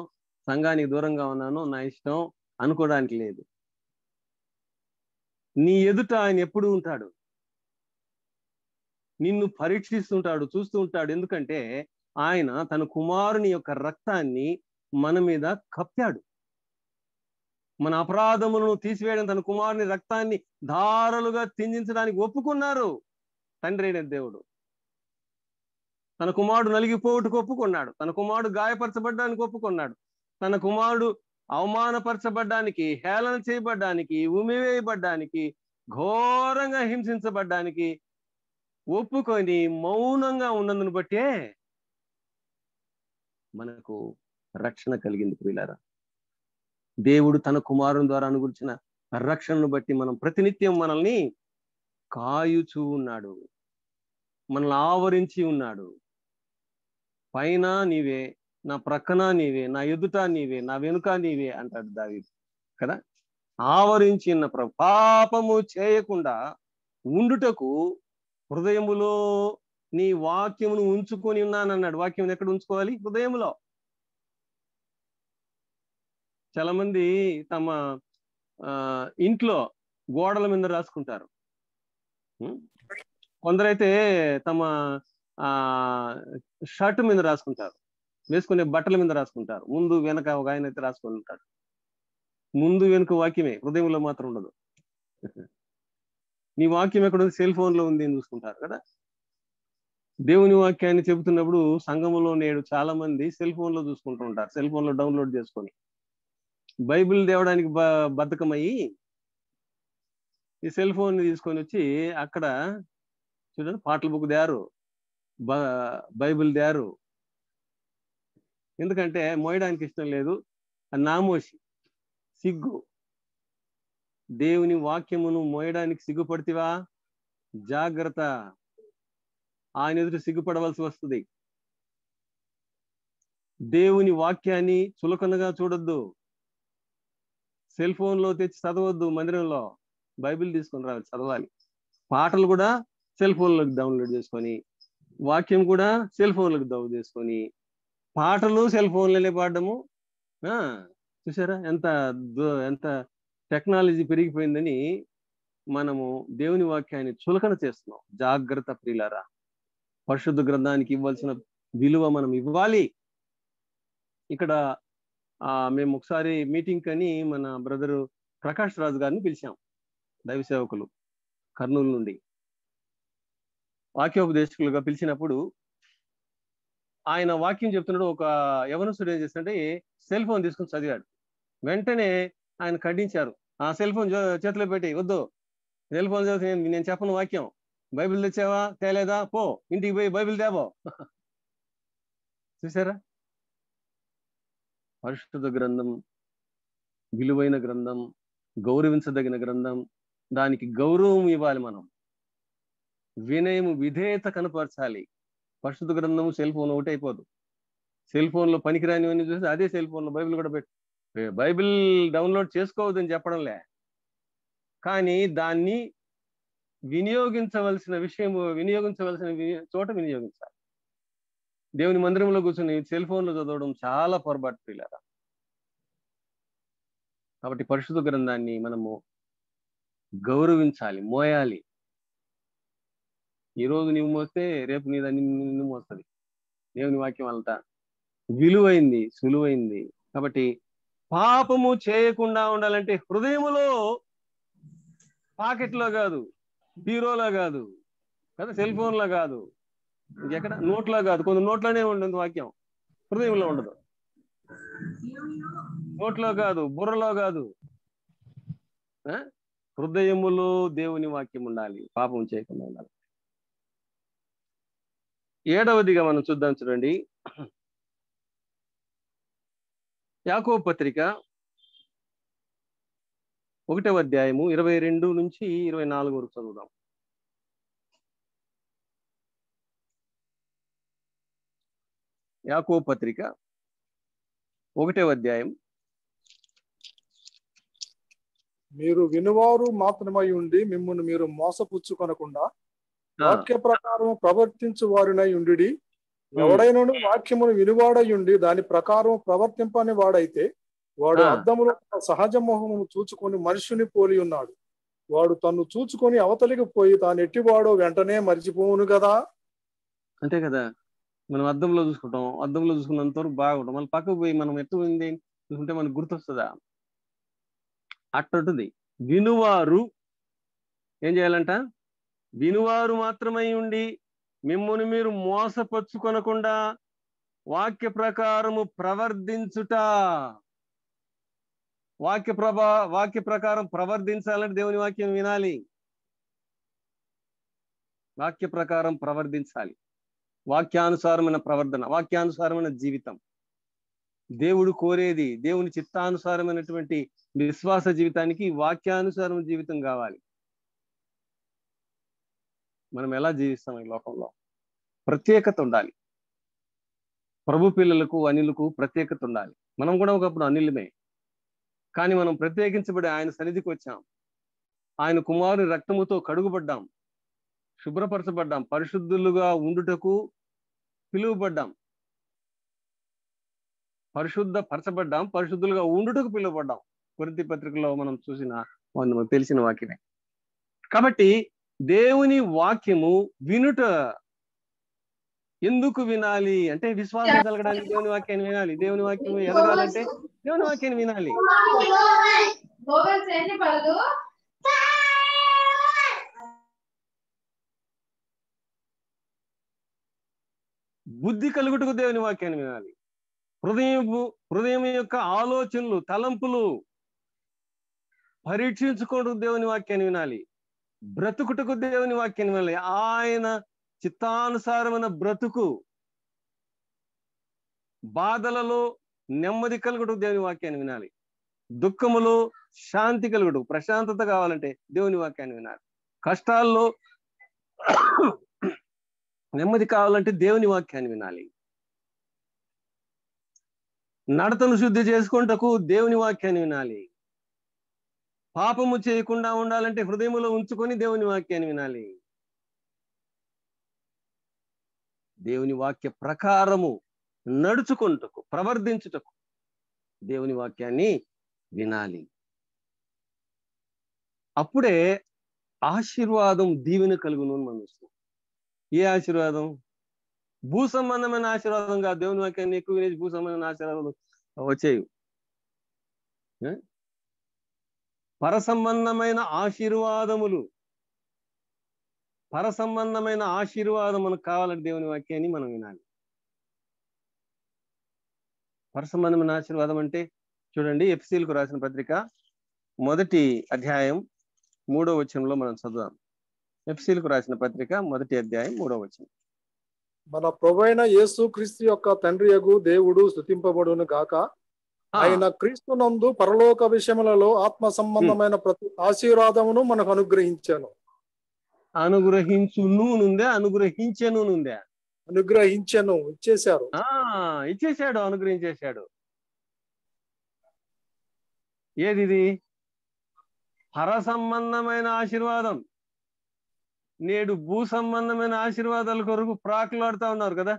సంఘానికి దూరంగా ఉన్నాను, నా ఇష్టం అనుకోవడానికి లేదు. నీ ఎదుట ఆయన ఎప్పుడు ఉంటాడు, నిన్ను పరీక్షిస్తుంటాడు, చూస్తూ ఉంటాడు. ఎందుకంటే ఆయన తన కుమారుని యొక్క రక్తాన్ని మన మీద కప్పాడు. మన అపరాధములను తీసివేయడం, తన కుమారుని రక్తాన్ని ధారలుగా త్యజించడానికి ఒప్పుకున్నారు తండ్రి అయిన దేవుడు. తన కుమారుడు నలిగిపోవుటకు ఒప్పుకున్నాడు, తన కుమారుడు గాయపరచబడ్డానికి ఒప్పుకున్నాడు, తన కుమారుడు అవమానపరచబడ్డానికి, హేళన చేయబడ్డానికి, ఉమివేయబడ్డానికి, ఘోరంగా హింసించబడ్డానికి ఒప్పుకొని మౌనంగా ఉన్నందును బట్టే మనకు రక్షణ కలిగింది ప్రియులారా. దేవుడు తన కుమారుని ద్వారా అనుగురించిన రక్షణను బట్టి మనం ప్రతినిత్యం మనల్ని కాయుచూ ఉన్నాడు, మనల్ని ఆవరించి ఉన్నాడు. పైన నీవే, నా ప్రక్కన నీవే, నా ఎదుట నీవే, నా వెనుక నీవే అంటాడు దావీదు కదా. ఆవరించి ఉన్న పాపము చేయకుండా ఉండుటకు హృదయములో నీ వాక్యమును ఉంచుకొని ఉన్నానన్నాడు. వాక్యం ఎక్కడ ఉంచుకోవాలి? హృదయములో. చాలా మంది తమ ఇంట్లో గోడల మీద రాసుకుంటారు, కొందరైతే తమ షర్ట్ మీద రాసుకుంటారు, వేసుకునే బట్టల మీద రాసుకుంటారు, ముందు వెనక ఒక ఆయన అయితే రాసుకొని ఉంటాడు. ముందు వెనుక వాక్యమే, హృదయంలో మాత్రం ఉండదు. నీ వాక్యం ఎక్కడ ఉంది? సెల్ ఫోన్ లో ఉంది అని చూసుకుంటారు కదా. దేవుని వాక్యాన్ని చెబుతున్నప్పుడు సంఘములో నేడు చాలా మంది సెల్ ఫోన్ లో చూసుకుంటూ ఉంటారు, సెల్ ఫోన్ లో డౌన్లోడ్ చేసుకొని. బైబిల్ తేవడానికి బద్ధకమయ్యి ఈ సెల్ ఫోన్ తీసుకొని వచ్చి అక్కడ చూడండి, పాటల బుక్ తేరు, బైబిల్ తేరు. ఎందుకంటే మోయడానికి ఇష్టం లేదు, నామోషి, సిగ్గు. దేవుని వాక్యమును మోయడానికి సిగ్గుపడితివా? జాగ్రత్త, ఆయన ఎదుట సిగ్గుపడవలసి వస్తుంది. దేవుని వాక్యాన్ని చులకనగా చూడొద్దు. సెల్ ఫోన్ లో తెచ్చి చదవద్దు. మందిరంలో బైబిల్ తీసుకొని రావాలి, చదవాలి. పాటలు కూడా సెల్ ఫోన్లోకి డౌన్లోడ్ చేసుకొని, వాక్యం కూడా సెల్ ఫోన్లోకి డౌన్ చేసుకొని, పాటలు సెల్ ఫోన్లోనే పాడడము. చూసారా ఎంత టెక్నాలజీ పెరిగిపోయిందని మనము దేవుని వాక్యాన్ని చులకన చేస్తున్నాం. జాగ్రత్త ప్రియులారా, పరిశుద్ధ గ్రంథానికి ఇవ్వాల్సిన విలువ మనం ఇవ్వాలి. ఇక్కడ మేము ఒకసారి మీటింగ్ అని మన బ్రదరు ప్రకాష్ రాజు గారిని పిలిచాం, దైవ సేవకులు కర్నూలు నుండి వాక్యోపదేశకులుగా పిలిచినప్పుడు ఆయన వాక్యం చెప్తున్నాడు. ఒక యవనస్తుడు ఏం చేస్తుంటే సెల్ ఫోన్ తీసుకుని చదివాడు. వెంటనే ఆయన ఖండించారు, ఆ సెల్ ఫోన్ చేతిలో పెట్టి, వద్దు, సెల్ ఫోన్ చదివితే నేను చెప్పను వాక్యం, బైబిల్ తెచ్చావా తేలేదా, పో ఇంటికి పోయి బైబిల్ తేవో. చూసారా, పరిశుద్ధ గ్రంథం విలువైన గ్రంథం, గౌరవించదగిన గ్రంథం, దానికి గౌరవం ఇవ్వాలి. మనం వినయము విధేయత కనపరచాలి. పరిశుద్ధ గ్రంథము సెల్ ఫోన్ ఒకటి అయిపోదు. సెల్ ఫోన్లో పనికిరానివన్నీ చూస్తే అదే సెల్ ఫోన్లో బైబిల్ కూడా పెట్టు, బైబిల్ డౌన్లోడ్ చేసుకోవద్దని చెప్పడంలే, కానీ దాన్ని వినియోగించవలసిన చోట వినియోగించాలి. దేవుని మందిరంలో కూర్చొని సెల్ ఫోన్లో చదవడం చాలా పొరపాటు పిల్లరా. కాబట్టి పరిశుద్ధ గ్రంథాన్ని మనము గౌరవించాలి, మోయాలి. ఈరోజు నీవు మోస్తే రేపు నిన్ను మోస్తుంది. దేవుని వాక్యం అంతా విలువైంది, సులువైంది. కాబట్టి పాపము చేయకుండా ఉండాలంటే హృదయములో, పాకెట్లో కాదు, బీరోలో కాదు కదా, సెల్ ఫోన్లో కాదు, ఇంకెక్కడ, నోట్లో కాదు. కొంత నోట్లోనే ఉంటుంది వాక్యం, హృదయంలో ఉండదు. నోట్లో కాదు, బుర్రలో కాదు, హృదయములో దేవుని వాక్యం ఉండాలి, పాపం చేయకుండా ఉండాలి. 7వదిగా మనం చూద్దాం. చూడండి, యాకోబు పత్రిక 1వ అధ్యాయము 22 నుంచి 24 వరకు చదువుదాం. యాకోబు పత్రిక 1వ అధ్యాయం. మీరు వినువారు మాత్రమై ఉండి మిమ్మును మీరు మోసపుచ్చుకొనకుండా వాక్య ప్రకారం ప్రవర్తించు వారినై ఉండి, ఎవడైనను వాక్యమును వినువాడై ఉండి దాని ప్రకారం ప్రవర్తింపని వాడైతే వాడు అద్దములో సహజ మొహమును చూచుకొని మనుషుని పోలి ఉన్నాడు. వాడు తన్ను చూచుకొని అవతలికి పోయి తాను ఎట్టివాడో వెంటనే మర్చిపోవును కదా. అంతే కదా, మనం అద్దంలో చూసుకుంటాం, అద్దంలో చూసుకున్నంత వరకు బాగుంటాం, మళ్ళీ పక్కకు పోయి మనం ఎట్టుంది చూసుకుంటే మనకు గుర్తొస్తుందా? అట్టుంటుంది. వినువారు ఏం చేయాలంట? వినువారు మాత్రమై ఉండి మిమ్మును మీరు మోసపరుచుకొనకుండా వాక్య ప్రకారము ప్రవర్తించుట. వాక్య ప్రకారం ప్రవర్తించాలంటే దేవుని వాక్యం వినాలి, వాక్య ప్రకారం ప్రవర్తించాలి. వాక్యానుసారమైన ప్రవర్తన, వాక్యానుసారమైన జీవితం, దేవుడు కోరేది, దేవుని చిత్తానుసారమైనటువంటి విశ్వాస జీవితానికి వాక్యానుసారం జీవితం కావాలి. మనం ఎలా జీవిస్తాం ఈ లోకంలో? ప్రత్యేకత ఉండాలి. ప్రభు పిల్లలకు, అనిలకు ప్రత్యేకత ఉండాలి. మనం కూడా ఒకప్పుడు అనిలమే, కానీ మనం ప్రత్యేకించబడి ఆయన సన్నిధికి వచ్చాం. ఆయన కుమారుని రక్తముతో కడుగుబడ్డాం, శుభ్రపరచబడ్డాం, పరిశుద్ధులుగా ఉండుటకు పిలువబడ్డాం. పరిశుద్ధపరచబడ్డాం, పరిశుద్ధులుగా ఉండుటకు పిలువబడ్డాం. కొరింథీ పత్రికలో మనం తెలిసిన వాక్యమే. కాబట్టి దేవుని వాక్యము వినుట. ఎందుకు వినాలి అంటే విశ్వాసం కలగడానికి దేవుని వాక్యాన్ని వినాలి. దేవుని వాక్యం ఎదగాలంటే దేవుని వాక్యాన్ని వినాలి. బుద్ధి కలుగుటకు దేవుని వాక్యాన్ని వినాలి. హృదయం యొక్క ఆలోచనలు, తలంపులు పరీక్షించుకోవడం దేవుని వాక్యాన్ని వినాలి. బ్రతుకుటకు దేవుని వాక్యాన్ని వినాలి. ఆయన చిత్తానుసారమైన బ్రతుకు, బాధలలో నెమ్మది కలుగుటకు దేవుని వాక్యాన్ని వినాలి. దుఃఖములో శాంతి కలుగుటకు, ప్రశాంతత కావాలంటే దేవుని వాక్యాన్ని వినాలి. కష్టాల్లో నెమ్మది కావాలంటే దేవుని వాక్యాన్ని వినాలి. నడతను శుద్ధి చేసుకుంటకు దేవుని వాక్యాన్ని వినాలి. పాపము చేయకుండా ఉండాలంటే హృదయములో ఉంచుకొని దేవుని వాక్యాన్ని వినాలి. దేవుని వాక్య ప్రకారము నడుచుకుంటకు, ప్రవర్తించుటకు దేవుని వాక్యాన్ని వినాలి. అప్పుడే ఆశీర్వాదం దీవెన కలుగును అని మనం చూస్తాం. ఏ ఆశీర్వాదం? భూ సంబంధమైన ఆశీర్వాదం కాదు. దేవుని వాక్యాన్ని ఎక్కువ వినేసి భూ సంబంధమైన ఆశీర్వాదాలు వచ్చేవి. పర సంబంధమైన ఆశీర్వాదములు, పర సంబంధమైన ఆశీర్వాదం మనకు కావాలంటే దేవుని వాక్యాన్ని మనం వినాలి. పర సంబంధమైన ఆశీర్వాదం అంటే చూడండి, ఎఫెసీయులకు రాసిన పత్రిక 1వ అధ్యాయం 3వ వచనంలో మనం చదువుదాం. ఎఫెసీయులకు రాసిన పత్రిక 1వ అధ్యాయం 3వ వచనం. మన ప్రభువైన యేసు క్రీస్తు యొక్క తండ్రియగు దేవుడు స్తుతింపబడును గాక. ఆయన క్రీస్తునందు పరలోక విషయములలో ఆత్మ సంబంధమైన ప్రతి ఆశీర్వాదమును మనకు అనుగ్రహించాను. అనుగ్రహించును నుందే, అనుగ్రహించెను నుందే. అనుగ్రహించను, ఇచ్చేశారు. ఇచ్చేశాడు, అనుగ్రహించేశాడు. ఏది? పర సంబంధమైన ఆశీర్వాదం. నేడు భూ సంబంధమైన ఆశీర్వాదాల కొరకు ప్రాకులాడుతా ఉన్నారు కదా.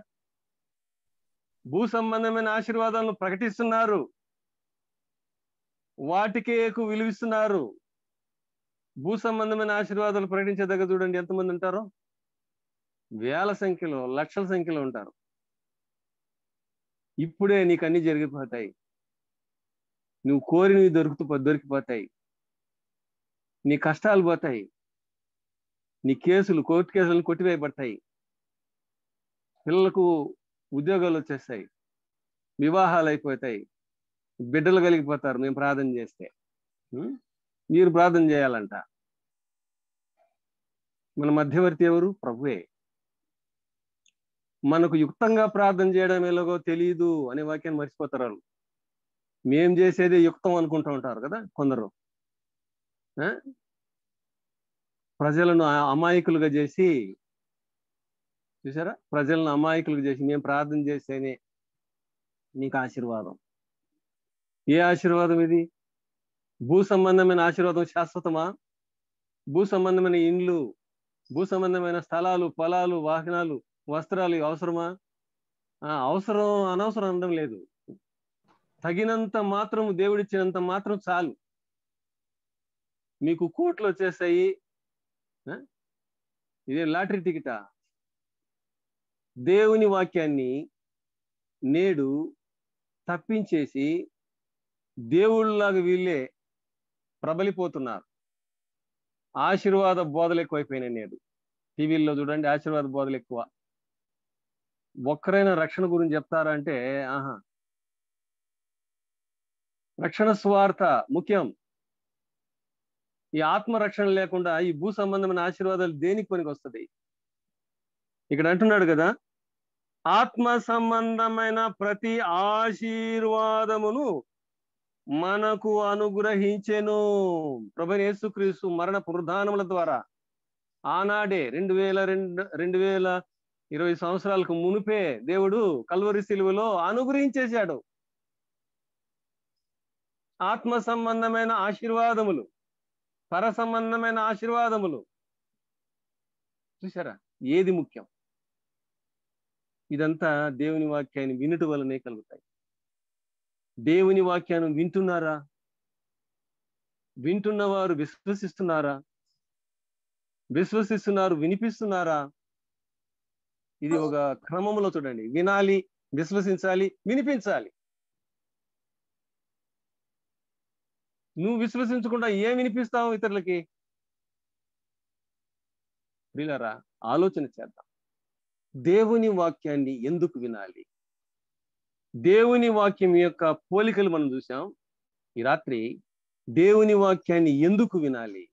భూ సంబంధమైన ఆశీర్వాదాలను ప్రకటిస్తున్నారు, వాటికే ఎక్కువ విలువిస్తున్నారు. భూ సంబంధమైన ఆశీర్వాదాలు ప్రకటించేదగ్గ చూడండి ఎంతమంది ఉంటారో. వేల సంఖ్యలో, లక్షల సంఖ్యలో ఉంటారు. ఇప్పుడే నీకు అన్ని జరిగిపోతాయి, నువ్వు కోరినవి దొరికిపోతాయి, నీ కష్టాలు పోతాయి, నీ కేసులు, కోర్టు కేసులను కొట్టివేయబడతాయి, పిల్లలకు ఉద్యోగాలు వచ్చేస్తాయి, వివాహాలు అయిపోతాయి, బిడ్డలు కలిగిపోతారు మేము ప్రార్థన చేస్తే. మీరు ప్రార్థన చేయాలంట. మన మధ్యవర్తి ఎవరు? ప్రభువే. మనకు యుక్తంగా ప్రార్థన చేయడం ఎలాగో తెలియదు అనే వాక్యాన్ని మర్చిపోతారు వాళ్ళు. మేం చేసేదే యుక్తం అనుకుంటూ ఉంటారు కదా కొందరు. ప్రజలను అమాయకులుగా చేసి, చూసారా, ప్రజలను అమాయకులుగా చేసి మేము ప్రార్థన చేస్తేనే నీకు ఆశీర్వాదం. ఏ ఆశీర్వాదం ఇది? భూ సంబంధమైన ఆశీర్వాదం శాశ్వతమా? భూ సంబంధమైన ఇండ్లు, భూ సంబంధమైన స్థలాలు, పొలాలు, వాహనాలు, వస్త్రాలు అవసరమా? అవసరం, అనవసరం అనడం లేదు. తగినంత మాత్రం, దేవుడిచ్చినంత మాత్రం చాలు. మీకు కోట్లు వచ్చేస్తాయి. ఇదే లాటరీ టికెటా? దేవుని వాక్యాన్ని నేడు తప్పించేసి దేవుళ్ళలాగా వీళ్ళే ప్రబలిపోతున్నారు. ఆశీర్వాద బోధలు ఎక్కువైపోయినాయి నేడు. టీవీల్లో చూడండి, ఆశీర్వాద బోధలు ఎక్కువ. ఒక్కరైనా రక్షణ గురించి చెప్తారంటే రక్షణ స్వార్థ ముఖ్యం. ఈ ఆత్మరక్షణ లేకుండా ఈ భూ సంబంధమైన ఆశీర్వాదాలు దేనికి పనికి వస్తుంది? ఇక్కడ అంటున్నాడు కదా, ఆత్మ సంబంధమైన ప్రతి ఆశీర్వాదమును మనకు అనుగ్రహించెను. ప్రభువైన యేసుక్రీస్తు మరణ పునరుద్ధానముల ద్వారా ఆనాడే 2020 సంవత్సరాలకు మునిపే దేవుడు కల్వరి శిలువలో అనుగ్రహించేశాడు ఆత్మ సంబంధమైన ఆశీర్వాదములు, పర సంబంధమైన ఆశీర్వాదములు. చూసారా ఏది ముఖ్యం? ఇదంతా దేవుని వాక్యాన్ని వినుట వలనే కలుగుతాయి. దేవుని వాక్యాన్ని వింటున్నారా? వింటున్నవారు విశ్వసిస్తున్నారా? విశ్వసిస్తున్నారు, వినిపిస్తున్నారా? ఇది ఒక క్రమంలో చూడండి. వినాలి, విశ్వసించాలి, వినిపించాలి. నువ్వు విశ్వసించకుండా ఏం వినిపిస్తావు ఇతరులకి? ప్రియులారా, ఆలోచన చేద్దాం. దేవుని వాక్యాన్ని ఎందుకు వినాలి? దేవుని వాక్యం యొక్క పోలికలు మనం చూసాం ఈ రాత్రి. దేవుని వాక్యాన్ని ఎందుకు వినాలి?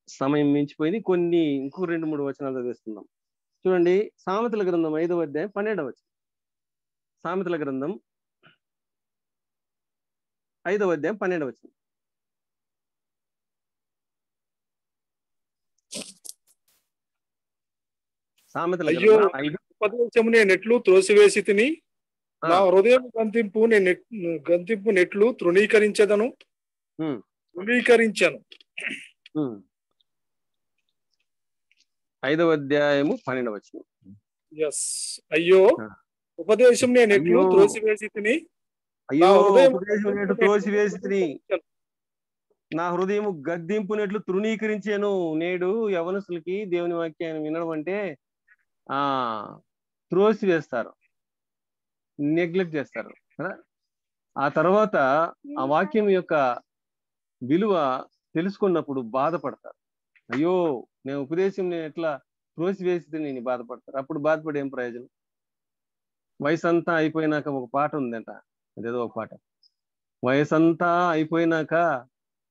సమయం మించిపోయింది. ఇంకో 2-3 వచనాలు చదివేస్తున్నాం. చూడండి, సామెతల గ్రంథం 5వ అధ్యాయం 12వ వచనం. సామెతల గ్రంథం 5వ అధ్యాయం 12వ వచనం. సామెతల గ్రంథం 5. ఉపదేశము నేనెట్లు త్రోసివేసి తిని, నా హృదయం గంతింపు నెట్లు తృణీకరించను. 5వ అధ్యాయము 12వ వచనం. అయ్యో ఉపదేశం నేనెట్లు త్రోసివేసి తిని, అయ్యో ఉపదేశం నేటు త్రోసివేసి తిని, నా హృదయం గద్దింపునట్లు తృణీకరించాను. నేడు యవనస్తులకి దేవుని వాక్యాన్ని వినడం అంటే ఆ త్రోసి వేస్తారు, నెగ్లెక్ట్ చేస్తారు కదా. ఆ తర్వాత ఆ వాక్యం యొక్క విలువ తెలుసుకున్నప్పుడు బాధపడతారు. అయ్యో, నేను ఉపదేశం నేను ఎట్లా త్రోసి వేస్తే నేను బాధపడతారు. అప్పుడు బాధపడి ఏం ప్రయోజనం? వయసంతా అయిపోయినాక ఒక పాట ఉందంట, అదేదో ఒక పాట, వయసంతా అయిపోయినాక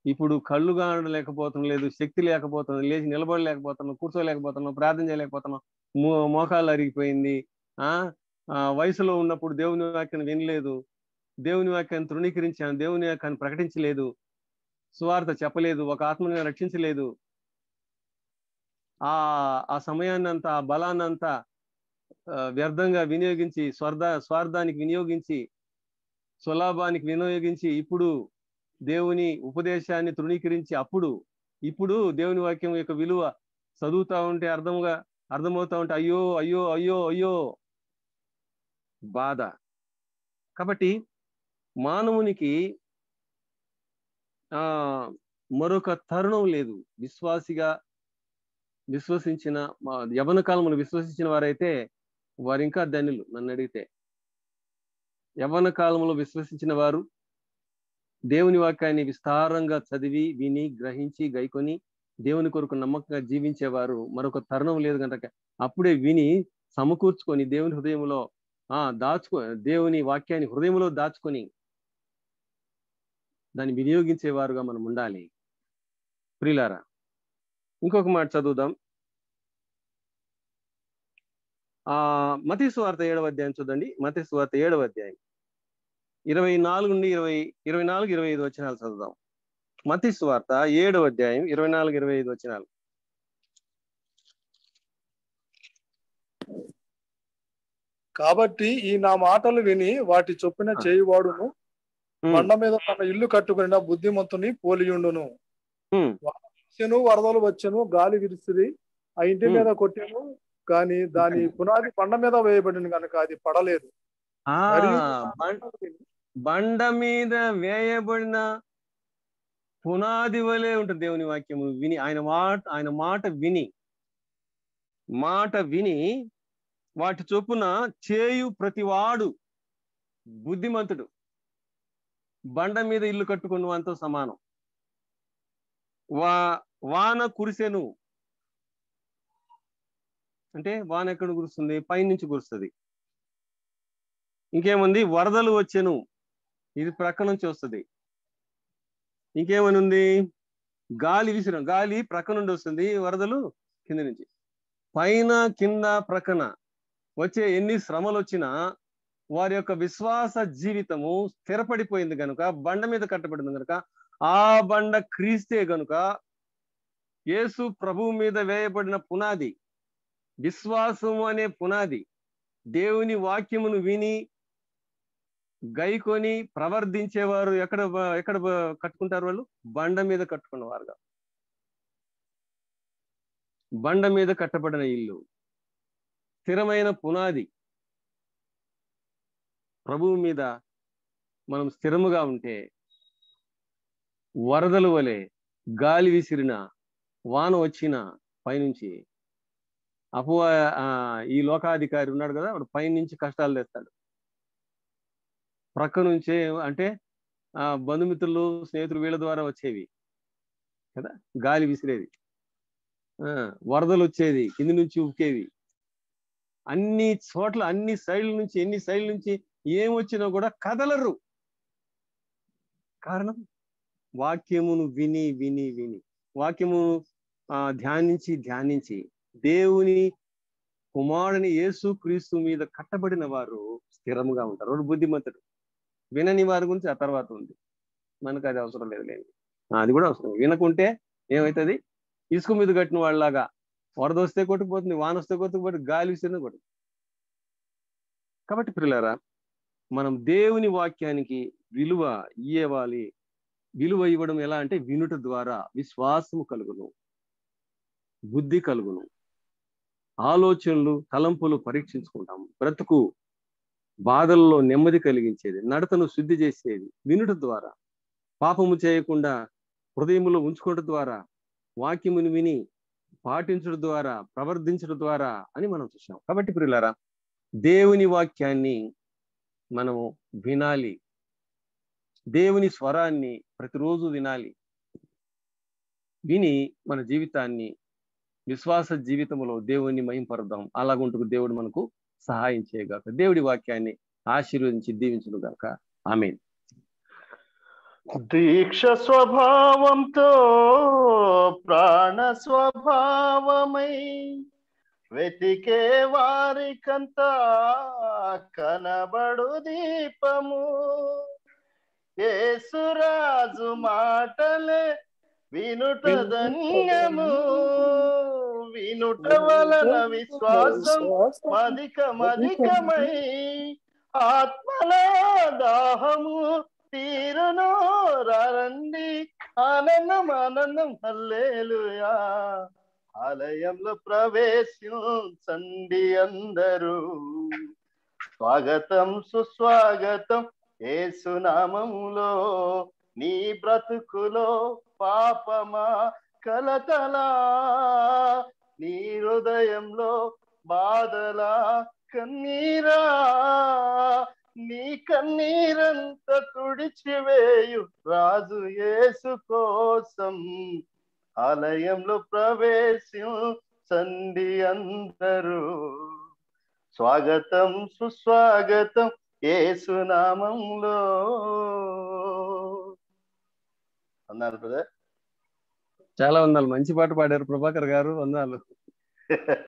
ఇప్పుడు కళ్ళు కానలేకపోవటం లేదు, శక్తి లేకపోతున్నాం, లేచి నిలబడలేకపోతున్నాం, కూర్చోలేకపోతున్నాం, ప్రార్థన చేయలేకపోతున్నాం, మోకాళ్ళు అరిగిపోయింది. ఆ వయసులో ఉన్నప్పుడు దేవుని వాక్యాన్ని వినలేదు, దేవుని వాక్యాన్ని తృణీకరించాను, దేవుని వాక్యాన్ని ప్రకటించలేదు, సువార్త చెప్పలేదు, ఒక ఆత్మని రక్షించలేదు. ఆ సమయాన్నంతా, ఆ బలాన్నంతా వ్యర్థంగా వినియోగించి, స్వార్థానికి వినియోగించి, స్వలాభానికి వినియోగించి, ఇప్పుడు దేవుని ఉపదేశాన్ని తృణీకరించి ఇప్పుడు దేవుని వాక్యం యొక్క విలువ చదువుతా ఉంటే అర్థమవుతా ఉంటే అయ్యో అయ్యో అయ్యో అయ్యో బాధ. కాబట్టి మానవునికి మరొక తరుణం లేదు. విశ్వసించిన యవన కాలమును విశ్వసించిన వారైతే వారు ఇంకా ధన్యులు. నన్ను అడిగితే యవన కాలంలో విశ్వసించిన వారు దేవుని వాక్యాన్ని విస్తారంగా చదివి, విని, గ్రహించి, గైకొని దేవుని కొరకు నమ్మకంగా జీవించేవారు మరొక తరుణం లేదు కనుక అప్పుడే విని సమకూర్చుకొని దేవుని హృదయంలో దేవుని వాక్యాన్ని హృదయంలో దాచుకొని దాన్ని వినియోగించేవారుగా మనం ఉండాలి. ప్రియులారా, ఇంకొక మాట చదువుదాం. మత్తయి సువార్త 7వ అధ్యాయం చూడండి. మత్తయి సువార్త 7వ అధ్యాయం 24 నుండి 24, 25 వచనాలు చదువుదాం. మత్తయి సువార్త 7వ అధ్యాయం 24, 25 వచనాలు. కాబట్టి ఈ నా మాటలు విని వాటి చొప్పున చేయువాడును బండ మీద తన ఇల్లు కట్టుకుని బుద్ధిమంతుని పోలియుండును. వరదలు వచ్చెను, గాలి విరిసిరి, ఆ ఇంటి మీద కొట్టెను, కానీ దాని పునాది బండ మీద వేయబడిన కనుక అది పడలేదు. బండ మీద వేయబడిన పునాది వలె ఉంటుంది దేవుని వాక్యము. విని ఆయన మాట విని వాటి చొప్పున చేయు ప్రతివాడు బుద్ధిమంతుడు. బండ మీద ఇల్లు కట్టుకున్న వానితో సమానం. వాన కురిసెను అంటే వాన ఎక్కడ కురుస్తుంది? పైనుంచి కురుస్తుంది. ఇంకేముంది? వరదలు వచ్చెను, ఇది ప్రక్క నుంచి వస్తుంది. ఇంకేమని ఉంది? గాలి విసిరం, గాలి ప్రక్క నుండి వస్తుంది, వరదలు కింద నుంచి. పైన కింద ప్రక్కన వచ్చే ఎన్ని శ్రమలు వచ్చినా వారి యొక్క విశ్వాస జీవితము స్థిరపడిపోయింది కనుక, బండ మీద కట్టబడింది కనుక, ఆ బండ క్రీస్తే గనుక, యేసు ప్రభువు మీద వేయబడిన పునాది, విశ్వాసము అనే పునాది, దేవుని వాక్యమును విని గైకొని ప్రవర్తించేవారు ఎక్కడ కట్టుకుంటారు? వాళ్ళు బండ మీద కట్టుకున్నవారుగా. బండ మీద కట్టబడిన ఇల్లు, స్థిరమైన పునాది. ప్రభువు మీద మనం స్థిరముగా ఉంటే వరదల వలె గాలి విసిరిన, వాన వచ్చిన పైనుంచి ఈ లోకాధికారి ఉన్నాడు కదా, వాడు పైనుంచి కష్టాలు తెస్తాడు. ప్రక్క నుంచే అంటే బంధుమిత్రులు, స్నేహితులు వీళ్ళ ద్వారా వచ్చేవి కదా, గాలి విసిరేది, వరదలు వచ్చేది, కింది నుంచి ఉక్కేవి. అన్ని చోట్ల, ఎన్ని సైడ్ల నుంచి ఏం వచ్చినా కూడా కదలరు. కారణం వాక్యమును విని విని విని, వాక్యము ధ్యానించి దేవుని కుమారుని యేసు క్రీస్తు మీద కట్టబడిన వారు స్థిరముగా ఉంటారు. వాడు బుద్ధిమంతుడు. వినని వారి గురించి ఆ తర్వాత ఉంది, మనకు అది అవసరం లేదులేండి. అది కూడా అవసరం. వినకుంటే ఏమవుతుంది? ఇసుక మీద కట్టిన వాళ్ళలాగా వరద వస్తే కొట్టుకుపోతుంది, వాన వస్తే కొట్టుకుపోతుంది, గాలి విసిరినా కొట్టు. కాబట్టి ప్రియులారా, మనం దేవుని వాక్యానికి విలువ ఇవ్వాలి. విలువ ఇవ్వడం ఎలా అంటే వినుట ద్వారా విశ్వాసము కలుగును, బుద్ధి కలుగును, ఆలోచనలు, తలంపులు పరీక్షించుకుంటాం, బ్రతుకు బాధల్లో నెమ్మది కలిగించేది, నడతను శుద్ధి చేసేది వినుట ద్వారా. పాపము చేయకుండా హృదయంలో ఉంచుకోవడం ద్వారా, వాక్యముని విని పాటించడం ద్వారా, ప్రవర్తించడం ద్వారా అని మనం చూసాం. కాబట్టి ప్రియులారా, దేవుని వాక్యాన్ని మనము వినాలి, దేవుని స్వరాన్ని ప్రతిరోజు వినాలి. విని మన జీవితాన్ని, విశ్వాస జీవితంలో దేవుని మహింపరుద్దాం. అలాగుంటూ దేవుడు మనకు సహాయం చేయగాక. దేవుడి వాక్యాన్ని ఆశీర్వదించి దీవించును గాక. ఆమేన్. దీక్ష స్వభావంతో ప్రాణ స్వభావమై వెతికే వారికంతా కనబడు దీపము, యేసురాజు మాటలే వినుట ధన్యము, వినుట వలన విశ్వాసం మధికమై ఆత్మల దాహము తీరును. రండి ఆనందం హల్లెలూయా, ఆలయంలో ప్రవేశించండి అందరూ. స్వాగతం సుస్వాగతం యేసునామములో, నీ బ్రతుకులో పాపమా కలతలా, నీ హృదయంలో బాధలా కన్నీరా, నీ కన్నీరంత తుడిచివేయు రాజు యేసు కోసం ఆలయంలో ప్రవేశించండి అందరూ. స్వాగతం సుస్వాగతం యేసునామములో. అన్నారు బ్రదర్. చాలా వందలు. మంచి పాట పాడారు ప్రభాకర్ గారు. వందనాలు.